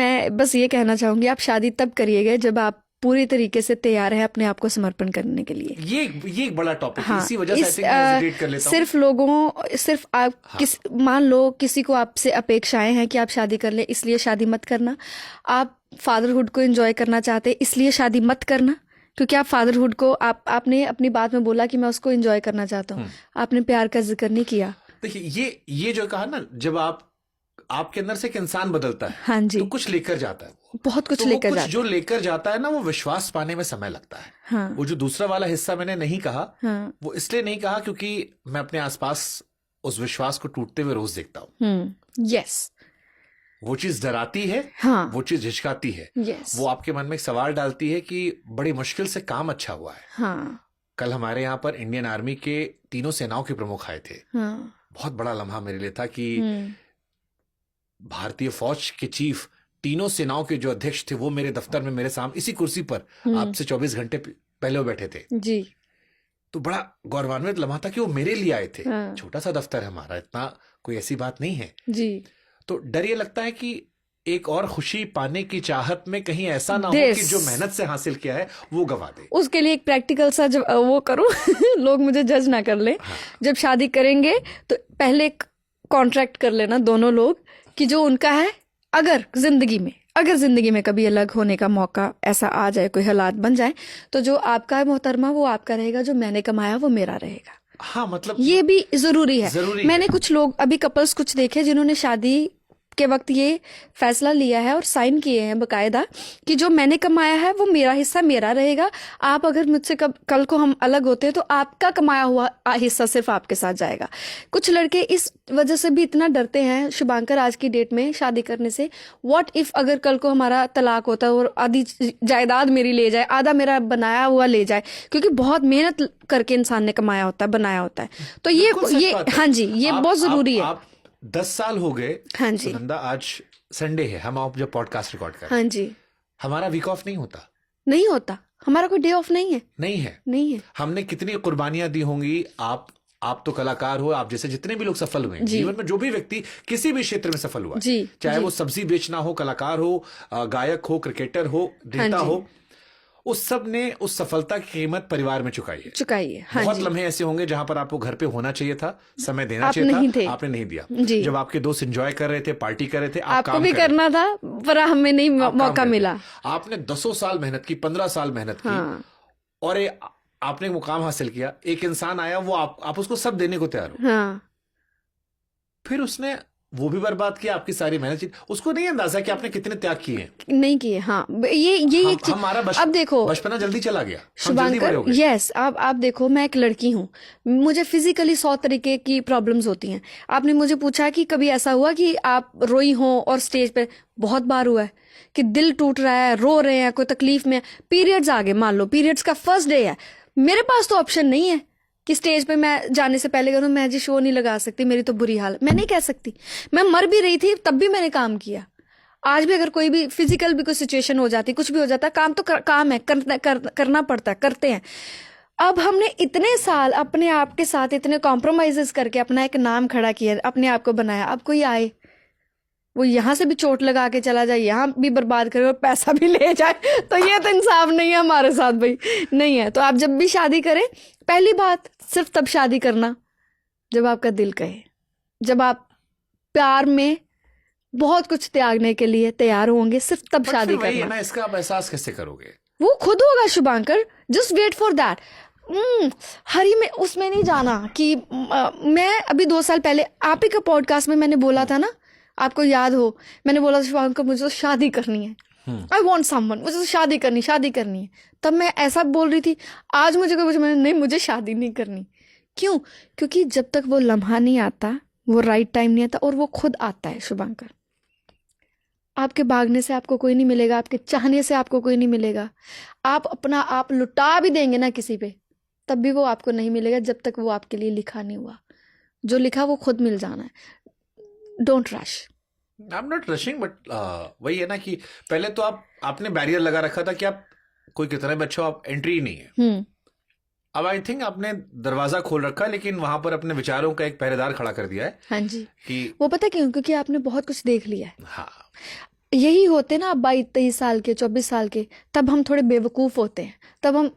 मैं बस ये कहना चाहूंगी, आप शादी तब करिएगा जब आप पूरी तरीके से तैयार है अपने आप को समर्पण करने के लिए। ये एक बड़ा टॉपिक है, हाँ, इसी वजह से आई थिंक मैं हेजिटेट कर लेता हूं। सिर्फ आप मान लो किसी को आपसे अपेक्षाएं हैं कि आप शादी कर ले, इसलिए शादी मत करना। आप फादरहुड को एंजॉय करना चाहते इसलिए शादी मत करना, क्योंकि आप फादरहुड को आपने अपनी बात में बोला कि मैं उसको एंजॉय करना चाहता हूँ, आपने प्यार का जिक्र नहीं किया। देखिए ये जो कहा ना, जब आपके अंदर से एक इंसान बदलता है, हाँ जी, तो कुछ लेकर जाता है, बहुत कुछ लेकर जाता है। जो लेकर जाता है ना, वो विश्वास पाने में समय लगता है। हाँ, वो जो दूसरा वाला हिस्सा मैंने नहीं कहा, हाँ, वो इसलिए नहीं कहा क्योंकि मैं अपने आसपास उस विश्वास को टूटते हुए रोज देखता हूँ। यस, वो चीज डराती है, हाँ, वो चीज झिझकाती है, यस, वो आपके मन में एक सवाल डालती है कि बड़ी मुश्किल से काम अच्छा हुआ है। हाँ, कल हमारे यहाँ पर इंडियन आर्मी के तीनों सेनाओं के प्रमुख आए थे। हाँ, बहुत बड़ा लम्हा मेरे लिए था कि भारतीय फौज के चीफ, तीनों सेनाओं के जो अध्यक्ष थे, वो मेरे दफ्तर में मेरे सामने इसी कुर्सी पर आपसे 24 घंटे पहले वो बैठे थे जी। तो बड़ा गौरवान्वित लम्हा था कि वो मेरे लिए आए थे। हाँ, छोटा सा दफ्तर है हमारा, इतना कोई ऐसी बात नहीं है जी। तो डर ये लगता है कि एक और खुशी पाने की चाहत में कहीं ऐसा ना हो कि जो मेहनत से हासिल किया है वो गवा दे। उसके लिए एक प्रैक्टिकल सा जब वो करूं लोग मुझे जज ना कर ले। हाँ। जब शादी करेंगे तो पहले एक कॉन्ट्रैक्ट कर लेना दोनों लोग कि जो उनका है, अगर जिंदगी में कभी अलग होने का मौका ऐसा आ जाए, कोई हालात बन जाए, तो जो आपका है मोहतरमा वो आपका रहेगा, जो मैंने कमाया वो मेरा रहेगा। हाँ, मतलब ये भी जरूरी है। मैंने कुछ लोग अभी कपल्स कुछ देखे जिन्होंने शादी के वक्त ये फैसला लिया है और साइन किए हैं बकायदा कि जो मैंने कमाया है वो मेरा हिस्सा मेरा रहेगा। आप अगर मुझसे कल को हम अलग होते हैं तो आपका कमाया हुआ हिस्सा सिर्फ आपके साथ जाएगा। कुछ लड़के इस वजह से भी इतना डरते हैं शुभांकर आज की डेट में शादी करने से। व्हाट इफ अगर कल को हमारा तलाक होता है और आधी जायदाद मेरी ले जाए, आधा मेरा बनाया हुआ ले जाए, क्योंकि बहुत मेहनत करके इंसान ने कमाया होता है, बनाया होता है। तो ये हाँ जी, ये बहुत जरूरी है। 10 साल हो गए। हाँ जी सुनंदा, आज संडे है, हम आप जब पॉडकास्ट रिकॉर्ड कर रहे हैं, हाँ जी, हमारा वीक ऑफ नहीं होता, हमारा कोई डे ऑफ नहीं है। हमने कितनी कुर्बानियां दी होंगी। आप तो कलाकार हो, आप जैसे जितने भी लोग सफल हुए जीवन में, जो भी व्यक्ति किसी भी क्षेत्र में सफल हुआ, चाहे वो सब्जी बेचना हो, कलाकार हो, गायक हो, क्रिकेटर हो, नेता हो, उस सब ने उस सफलता की कीमत परिवार में चुकाई है। हाँ, बहुत लम्हे ऐसे होंगे जहां पर आपको घर पे होना चाहिए था, समय देना चाहिए था, आपने नहीं दिया। जब आपके दोस्त एंजॉय कर रहे थे, पार्टी कर रहे थे, आपको भी करना था पर हमें नहीं मौका मिला। आपने 10 साल मेहनत की, 15 साल मेहनत की, और आपने मुकाम हासिल किया। एक इंसान आया, वो आप उसको सब देने को तैयार हो, फिर उसने वो भी बर्बाद किया, आपकी सारी मेहनत। उसको नहीं अंदाजा कि आपने कितने त्याग किए, नहीं किए। हाँ, ये एक चीज। हमारा अब देखो, बचपना जल्दी चला गया, शुभांकर। यस, आप देखो, मैं एक लड़की हूँ, मुझे फिजिकली 100 तरीके की प्रॉब्लम्स होती हैं। आपने मुझे पूछा कि कभी ऐसा हुआ कि आप रोई हो, और स्टेज पे बहुत बार हुआ है कि दिल टूट रहा है, रो रहे हैं, कोई तकलीफ में, पीरियड्स आ गए, मान लो पीरियड्स का फर्स्ट डे है, मेरे पास तो ऑप्शन नहीं है कि स्टेज पे मैं जाने से पहले करूं मैं जी शो नहीं लगा सकती, मेरी तो बुरी हालत, मैं नहीं कह सकती। मैं मर भी रही थी तब भी मैंने काम किया। आज भी अगर कोई भी फिजिकल भी कोई सिचुएशन हो जाती, कुछ भी हो जाता, काम तो काम है, करना पड़ता है, करते हैं। अब हमने इतने साल अपने आप के साथ इतने कॉम्प्रोमाइजेस करके अपना एक नाम खड़ा किया, अपने आप को बनाया। अब कोई आए, वो यहाँ से भी चोट लगा के चला जाए, यहाँ भी बर्बाद करे और पैसा भी ले जाए, तो ये तो इंसाफ नहीं है हमारे साथ भाई, नहीं है। तो आप जब भी शादी करें, पहली बात, सिर्फ तब शादी करना जब आपका दिल कहे, जब आप प्यार में बहुत कुछ त्यागने के लिए तैयार होंगे, सिर्फ तब शादी करना। ना, इसका आप एहसास कैसे करोगे? वो खुद होगा Shubhankar, just wait for that. हरी में उसमें नहीं जाना कि मैं अभी 2 साल पहले आप ही का पॉडकास्ट में मैंने बोला था ना, आपको याद हो, मैंने बोला था शुभांकर मुझे तो शादी करनी है, आई वॉन्ट समवन, मुझे तो शादी करनी है। तब मैं ऐसा बोल रही थी। आज मुझे कोई पूछे, नहीं मुझे शादी नहीं करनी। क्यों? क्योंकि जब तक वो लम्हा नहीं आता, वो राइट टाइम नहीं आता, और वो खुद आता है शुभांकर। आपके भागने से आपको कोई नहीं मिलेगा, आपके चाहने से आपको कोई नहीं मिलेगा। आप अपना आप लुटा भी देंगे ना किसी पे, तब भी वो आपको नहीं मिलेगा, जब तक वो आपके लिए लिखा नहीं हुआ। जो लिखा वो खुद मिल जाना है। Don't rush. I am not rushing, but वही है ना कि पहले तो आपने बैरियर लगा रखा था कि आप कोई कितना भी अच्छा हो, आप एंट्री ही नहीं है। अब आई थिंक आपने दरवाजा खोल रखा है, लेकिन वहां पर अपने विचारों का एक पहरेदार खड़ा कर दिया है। हाँ जी, कि वो पता क्यों? क्योंकि आपने बहुत कुछ देख लिया है। हाँ, यही होते ना, 22-23 साल के, 24 साल के, तब हम थोड़े बेवकूफ होते हैं, तब हम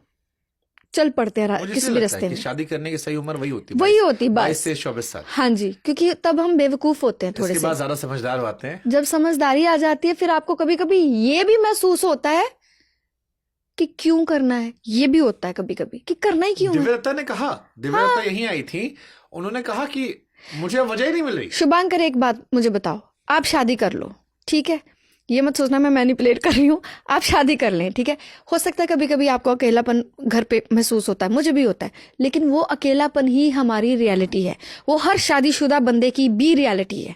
चल पड़ते हैं मुझे किसी इसलिए भी लगता है रास्ते कि में। शादी करने की सही उम्र वही होती है, वही होती 22 बस। से 24 साल। हाँ जी, क्योंकि तब हम बेवकूफ होते हैं थोड़े इसके से। बाद ज्यादा समझदार होते हैं। जब समझदारी आ जाती है, फिर आपको कभी कभी ये भी महसूस होता है कि क्यों करना है। ये भी होता है कभी कभी कि करना ही क्यों है। दिव्यदत्ता ने कहा, दिव्यदत्ता यहीं आई थी, उन्होंने कहा कि मुझे वजह ही नहीं मिल रही। शुभांकर, एक बात मुझे बताओ, आप शादी कर लो, ठीक है, ये मत सोचना मैं मैनिपुलेट कर रही हूँ, आप शादी कर लें, ठीक है। हो सकता है कभी कभी आपको अकेलापन घर पे महसूस होता है, मुझे भी होता है, लेकिन वो अकेलापन ही हमारी रियलिटी है, वो हर शादीशुदा बंदे की भी रियलिटी है।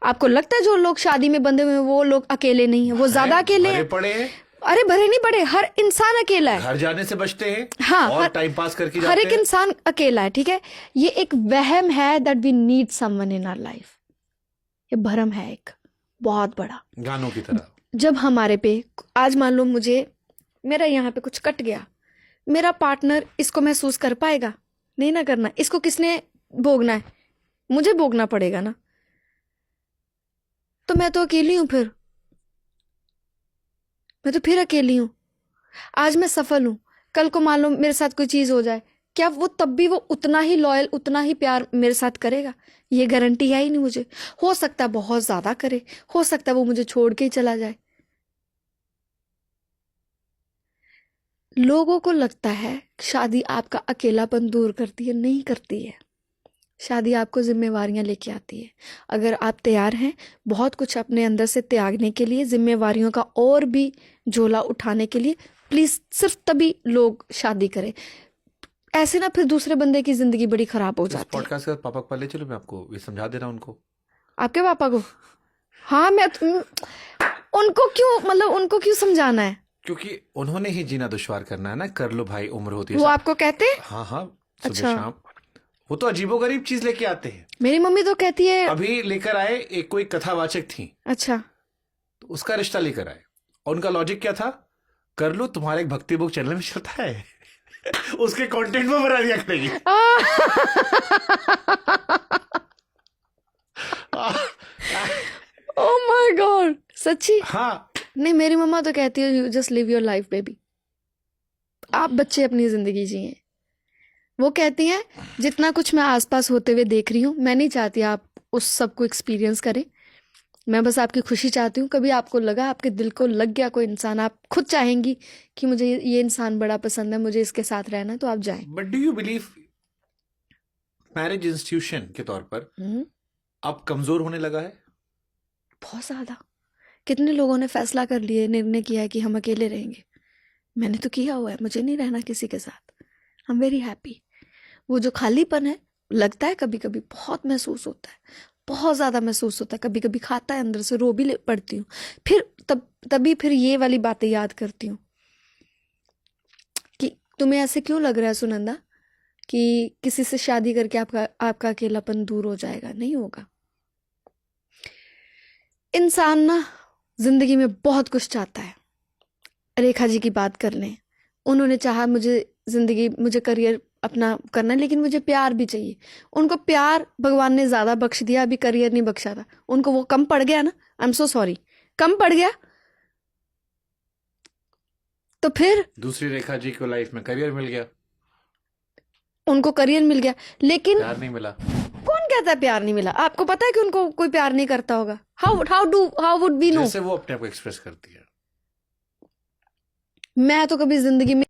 आपको लगता है जो लोग शादी में बंधे हुए हैं वो लोग अकेले नहीं है, वो ज्यादा अकेले भरे हैं। पड़े हैं, अरे भरे नहीं पड़े, हर इंसान अकेला है। घर जाने से बचते हैं, हाँ, और टाइम पास करके हर जाते एक हैं। इंसान अकेला है, ठीक है। ये एक वहम है that we need someone in our life. ये भरम है एक बहुत बड़ा, गानों की तरह। जब हमारे पे, आज मान लो मुझे, मेरा यहाँ पे कुछ कट गया, मेरा पार्टनर इसको महसूस कर पाएगा? नहीं ना करना। इसको किसने भोगना है? मुझे भोगना पड़ेगा ना। तो मैं तो अकेली हूं, फिर मैं तो फिर अकेली हूं। आज मैं सफल हूं, कल को मान लो मेरे साथ कोई चीज हो जाए, क्या वो तब भी वो उतना ही लॉयल, उतना ही प्यार मेरे साथ करेगा? ये गारंटी है ही नहीं मुझे। हो सकता है बहुत ज्यादा करे, हो सकता है वो मुझे छोड़ के ही चला जाए। लोगों को लगता है शादी आपका अकेलापन दूर करती है, नहीं करती है। शादी आपको जिम्मेवारियां लेके आती है। अगर आप तैयार हैं बहुत कुछ अपने अंदर से त्यागने के लिए, जिम्मेवारियों का और भी झोला उठाने के लिए, प्लीज सिर्फ तभी लोग शादी करें। ऐसे ना फिर दूसरे बंदे की जिंदगी बड़ी खराब हो इस जाती है। पॉडकास्ट के बाद पापा को पहले चलो, मैं आपको ये समझा दे रहा हूं उनको। आपके पापा को? हाँ, मैं उनको क्यों, मतलब उनको क्यों समझाना है? क्योंकि उन्होंने ही जीना दुश्वार करना है ना। कर लो भाई, उम्र होती है। वो आपको कहते हैं? हाँ हाँ, सुबह अच्छा। शाम। वो तो अजीबोगरीब चीज लेके आते हैं। मेरी मम्मी तो कहती है। अभी लेकर आए, एक कोई कथावाचक थी, अच्छा। तो उसका रिश्ता लेकर आए, और उनका लॉजिक क्या था? कर लो, तुम्हारा एक भक्ति बुक चैनल में चलता है उसके कंटेंट में बना दिया करेगी। ओह माय गॉड, सच्ची? हाँ, नहीं, मेरी मम्मा तो कहती है you just live your life baby, आप बच्चे अपनी जिंदगी जिए। वो कहती हैं जितना कुछ मैं आसपास होते हुए देख रही हूँ, मैं नहीं चाहती आप उस सब को एक्सपीरियंस करें, मैं बस आपकी खुशी चाहती हूँ। कभी आपको लगा, आपके दिल को लग गया कोई इंसान, आप खुद चाहेंगी कि मुझे ये इंसान बड़ा पसंद है, मुझे इसके साथ रहना है, तो आप जाएं। But do you believe marriage institution के तौर पर अब कमजोर होने लगा है? बहुत ज्यादा। कितने लोगों ने फैसला कर लिए, निर्णय किया है कि हम अकेले रहेंगे। मैंने तो किया हुआ है, मुझे नहीं रहना किसी के साथ। I am very happy. वो जो खालीपन है, लगता है कभी कभी, बहुत महसूस होता है, बहुत ज्यादा महसूस होता है। कभी कभी खाता है अंदर से, रो भी पड़ती हूँ। फिर तभी फिर ये वाली बातें याद करती हूँ कि तुम्हें ऐसे क्यों लग रहा है सुनंदा कि किसी से शादी करके आपका अकेलापन दूर हो जाएगा? नहीं होगा। इंसान ना जिंदगी में बहुत कुछ चाहता है। रेखा जी की बात कर लें, उन्होंने चाहा मुझे करियर अपना करना है, लेकिन मुझे प्यार भी चाहिए। उनको प्यार भगवान ने ज्यादा बख्श दिया, अभी करियर नहीं बख्शा था उनको। वो कम पड़ गया ना, आई एम सो सॉरी, कम पड़ गया। तो फिर दूसरी रेखा जी को लाइफ में करियर मिल गया, उनको करियर मिल गया, लेकिन प्यार नहीं मिला। कौन कहता है प्यार नहीं मिला? आपको पता है कि उनको कोई प्यार नहीं करता होगा? How would we know? जैसे वो अपने आप को एक्सप्रेस करती है। मैं तो कभी जिंदगी में